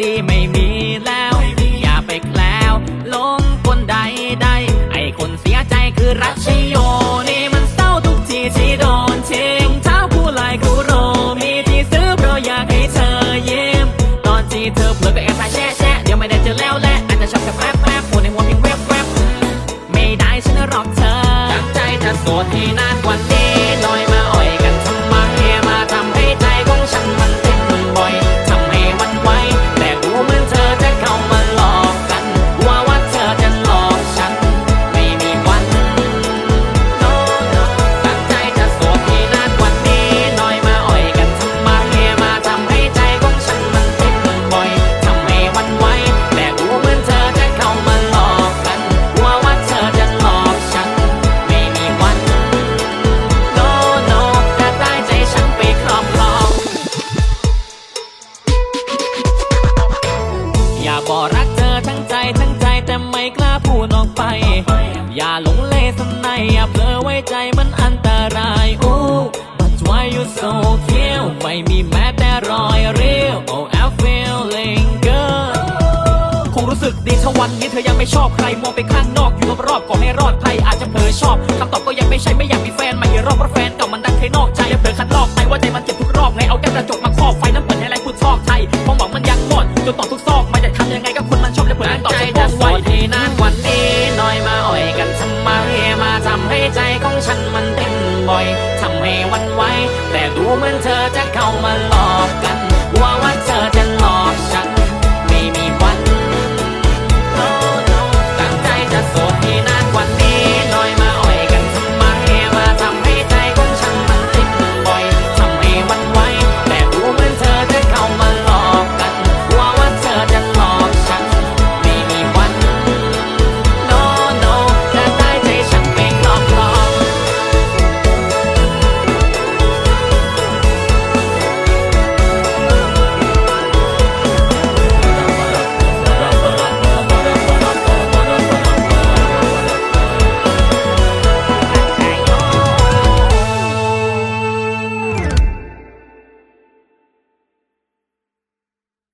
ดีไม่มีแล้วอย่าไปแคล้วลงคนใดไอ้คนเสียใจคือรัชโยนี่มันเศร้าทุกทีที่โดนทิ้งเท้าผู้ลายกูโรมีที่ซื้อเพราะอยากให้เธอยิ้มตอนที่เธอเผลอก็แอบถ่ายแชะเดี๋ยวไม่ได้เจอแล้วแหละอาจจะชอบแค่แป๊บพูดในหัวเพียงแวบไม่ได้ฉันหรอกเธอตั้งใจจะโสดให้นานกว่านี้ลอยมาอ่อยกันทำไมมาทำให้ใจของฉันมันเต้นบ่อยทำให้มันไวแต่ดูเหมือนเธอจะเข้ามาหลอกกันว่าเธอจะหลอกฉันไม่มีวันตั้งใจจะโสดให้นานกว่านี้ลอยมาอ่อยกันทำไมมาทำให้ใจของฉันมันเต้นบ่อยทำให้มันไวแต่ดูเหมือนเธอจะเข้ามาหลอกกันว่าเธอจะหลอกฉันไม่มีวัน no แต่ได้ใจฉันไปครอบครองอยากบอกรักเธอทั้งใจแต่ไม่กล้าพูดออกไปอย่าหลงเลสนในอย่าเผลอไว้ใจมันอันตราย But why you so cute ไม่มีแม้แต่รอยเรียว Oh I'm feeling good คงรู้สึกดีถ้าวันนี้เธอยังไม่ชอบใครมองไปข้างนอกอยู่รอบๆก็ให้รอดภัยอาจจะเผลอชอบคำตอบก็ยังไม่ใช่ไม่อยากมีแฟนใหม่รอบเพราะแฟนเก่ามันดันเคยนอกใจอย่าเผลอคัดลอกไปว่าใจมันเจ็บทุกรอบไงเอาแก้วกระจกมาครอบไฟน้ำเปิดให้ไรพูดชอกไทยความหวังมันยังหมดจนต่อทุกซอกมาจะทำยังไงกับคนมันชอบและเปิดตอบใจจะโส